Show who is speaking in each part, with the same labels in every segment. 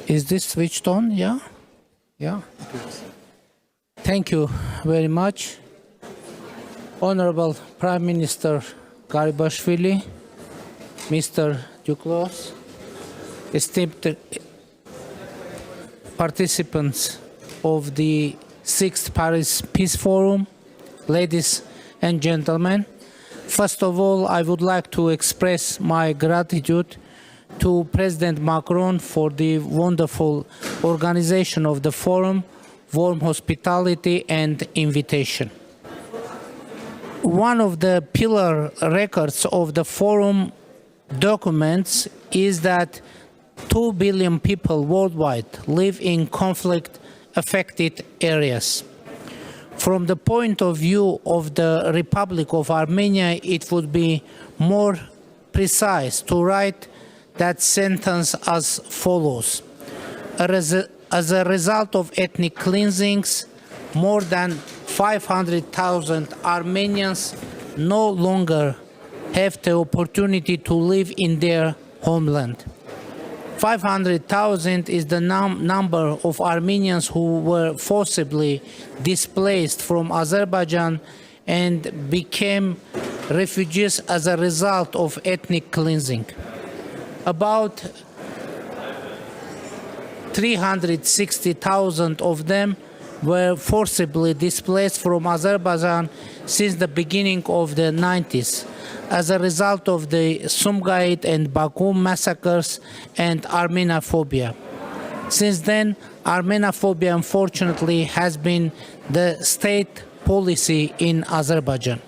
Speaker 1: Is this switched on? Yeah? Yeah? Thank you very much. Honorable Prime Minister Garibashvili, Mr. Duclos, esteemed participants of the 6th Paris Peace Forum, ladies and gentlemen. First of all, I would like to express my gratitude to President Macron for the wonderful organization of the forum, warm hospitality and invitation. One of the pillar records of the forum documents is that 2 billion people worldwide live in conflict-affected areas. From the point of view of the Republic of Armenia, it would be more precise to write that sentence as follows. As a result of ethnic cleansings, more than 500,000 Armenians no longer have the opportunity to live in their homeland. 500,000 is the number of Armenians who were forcibly displaced from Azerbaijan and became refugees as a result of ethnic cleansing. About 360,000 of them were forcibly displaced from Azerbaijan since the beginning of the 90s as a result of the Sumgait and Baku massacres and Armenophobia. Since then, Armenophobia unfortunately has been the state policy in Azerbaijan.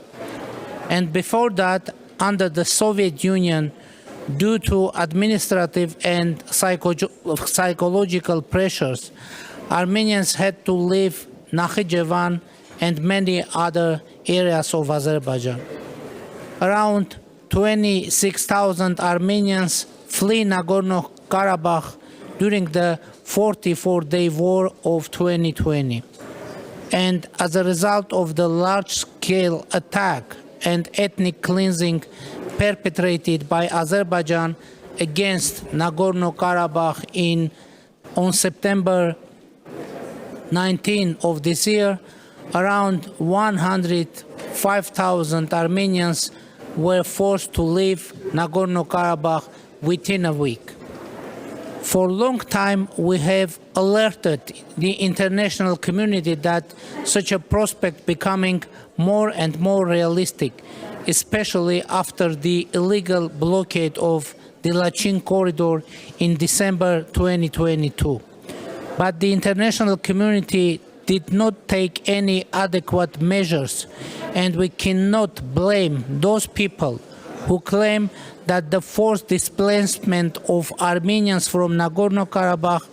Speaker 1: And before that, under the Soviet Union, due to administrative and psychological pressures, Armenians had to leave Nakhichevan and many other areas of Azerbaijan. Around 26,000 Armenians flee Nagorno-Karabakh during the 44-day war of 2020. And as a result of the large-scale attack and ethnic cleansing perpetrated by Azerbaijan against Nagorno-Karabakh on September 19 of this year, around 105,000 Armenians were forced to leave Nagorno-Karabakh within a week. For a long time, we have alerted the international community that such a prospect becoming more and more realistic, especially after the illegal blockade of the Lachin corridor in December 2022. But the international community did not take any adequate measures, and we cannot blame those people who claim that the forced displacement of Armenians from Nagorno-Karabakh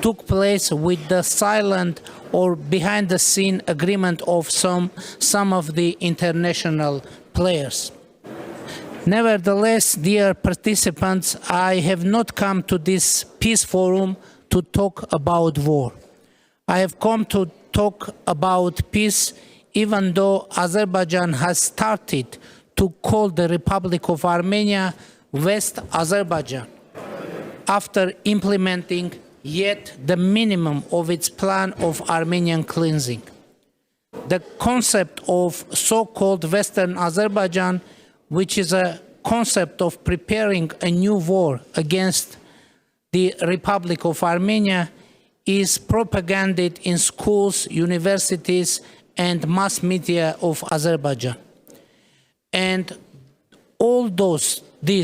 Speaker 1: took place with the silent or behind-the-scene agreement of some of the international players. Nevertheless, dear participants, I have not come to this peace forum to talk about war. I have come to talk about peace, even though Azerbaijan has started to call the Republic of Armenia West Azerbaijan, after implementing yet the minimum of its plan of Armenian cleansing. The concept of so-called Western Azerbaijan, which is a concept of preparing a new war against the Republic of Armenia, is propagated in schools, universities, and mass media of Azerbaijan. And all this,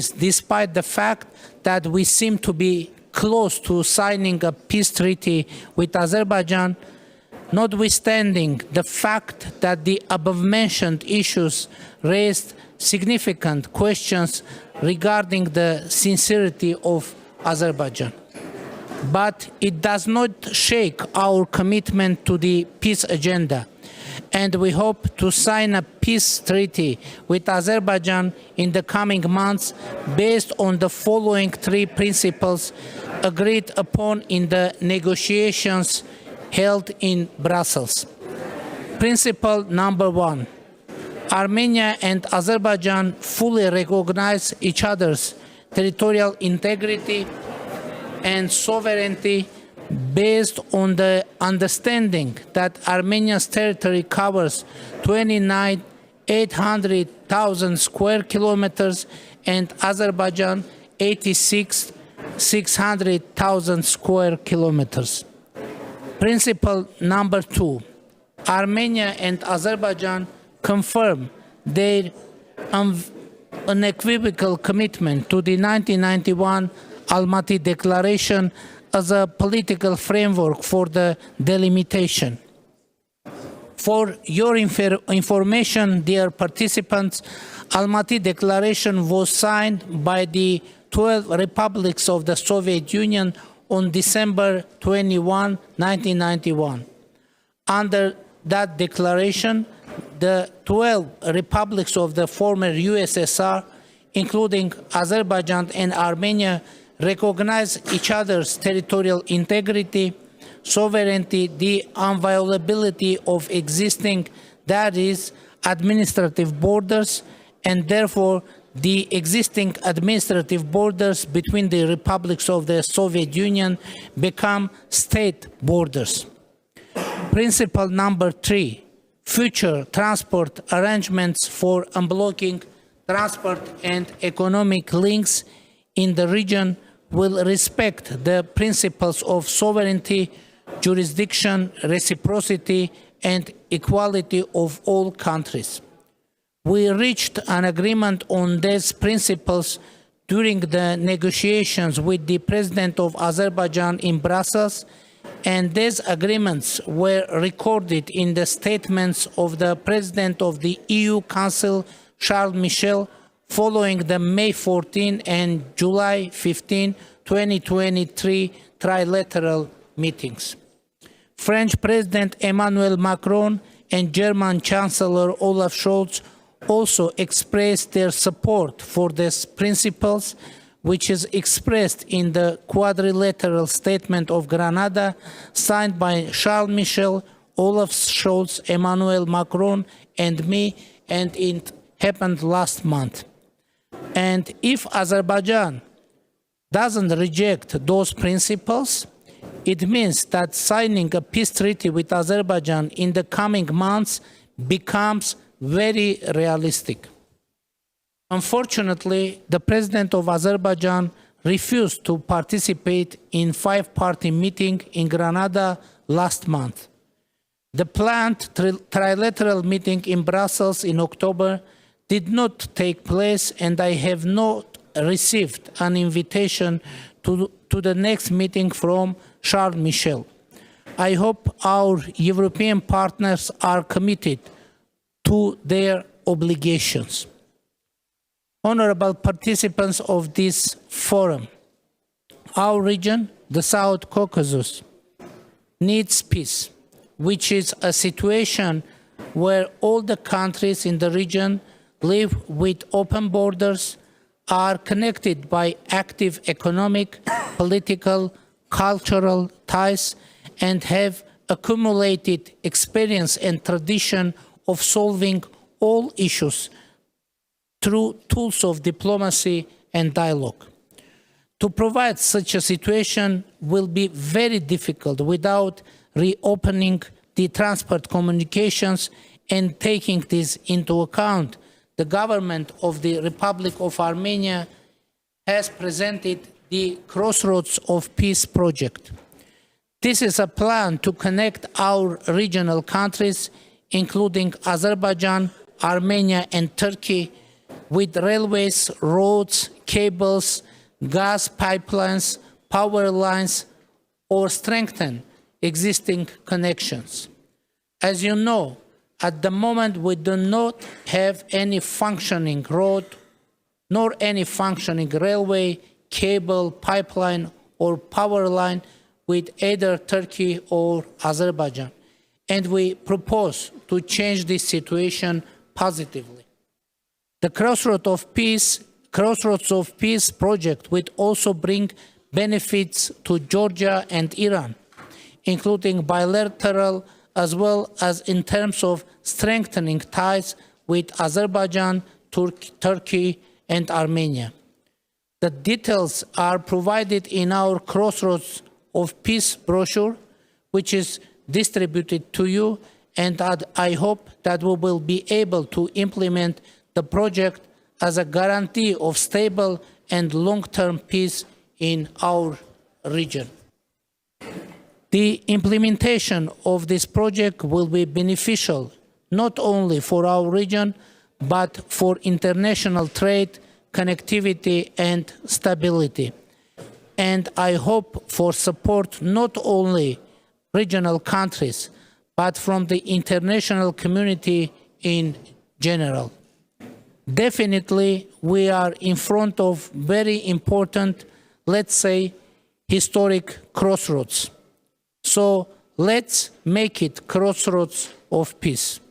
Speaker 1: despite the fact that we seem to be close to signing a peace treaty with Azerbaijan, notwithstanding the fact that the above-mentioned issues raised significant questions regarding the sincerity of Azerbaijan. But it does not shake our commitment to the peace agenda, and we hope to sign a peace treaty with Azerbaijan in the coming months based on the following 3 principles agreed upon in the negotiations held in Brussels. Principle number 1. Armenia and Azerbaijan fully recognize each other's territorial integrity and sovereignty based on the understanding that Armenia's territory covers 29,800,000 square kilometers and Azerbaijan 86,600,000 square kilometers. Principle number 2. Armenia and Azerbaijan confirm their unequivocal commitment to the 1991 Almaty Declaration as a political framework for the delimitation. For your information, dear participants, Almaty Declaration was signed by the 12 republics of the Soviet Union on December 21, 1991. Under that declaration, the 12 republics of the former USSR, including Azerbaijan and Armenia, recognize each other's territorial integrity, sovereignty, the inviolability of existing, that is, administrative borders, and therefore the existing administrative borders between the republics of the Soviet Union become state borders. Principle number 3. Future transport arrangements for unblocking transport and economic links in the region will respect the principles of sovereignty, jurisdiction, reciprocity, and equality of all countries. We reached an agreement on these principles during the negotiations with the President of Azerbaijan in Brussels, and these agreements were recorded in the statements of the President of the EU Council, Charles Michel, following the May 14 and July 15, 2023 trilateral meetings. French President Emmanuel Macron and German Chancellor Olaf Scholz also expressed their support for these principles, which is expressed in the quadrilateral statement of Granada signed by Charles Michel, Olaf Scholz, Emmanuel Macron, and me, and it happened last month. And if Azerbaijan doesn't reject those principles, it means that signing a peace treaty with Azerbaijan in the coming months becomes very realistic. Unfortunately, the President of Azerbaijan refused to participate in five-party meeting in Granada last month. The planned trilateral meeting in Brussels in October did not take place, and I have not received an invitation to the next meeting from Charles Michel. I hope our European partners are committed to their obligations. Honorable participants of this forum, our region, the South Caucasus, needs peace, which is a situation where all the countries in the region live with open borders, are connected by active economic, political, cultural ties, and have accumulated experience and tradition of solving all issues through tools of diplomacy and dialogue. To provide such a situation will be very difficult without reopening the transport communications and taking this into account. The government of the Republic of Armenia has presented the Crossroads of Peace project. This is a plan to connect our regional countries, including Azerbaijan, Armenia, and Turkey, with railways, roads, cables, gas pipelines, power lines, or strengthen existing connections. As you know, at the moment we do not have any functioning road, nor any functioning railway, cable, pipeline, or power line with either Turkey or Azerbaijan. And we propose to change this situation positively. The Crossroads of Peace project will also bring benefits to Georgia and Iran, including bilateral as well as in terms of strengthening ties with Azerbaijan, Turkey, and Armenia. The details are provided in our Crossroads of Peace brochure, which is distributed to you, and I hope that we will be able to implement the project as a guarantee of stable and long-term peace in our region. The implementation of this project will be beneficial not only for our region, but for international trade, connectivity, and stability. And I hope for support not only regional countries, but from the international community in general. Definitely, we are in front of very important, let's say, historic crossroads. So let's make it crossroads of peace.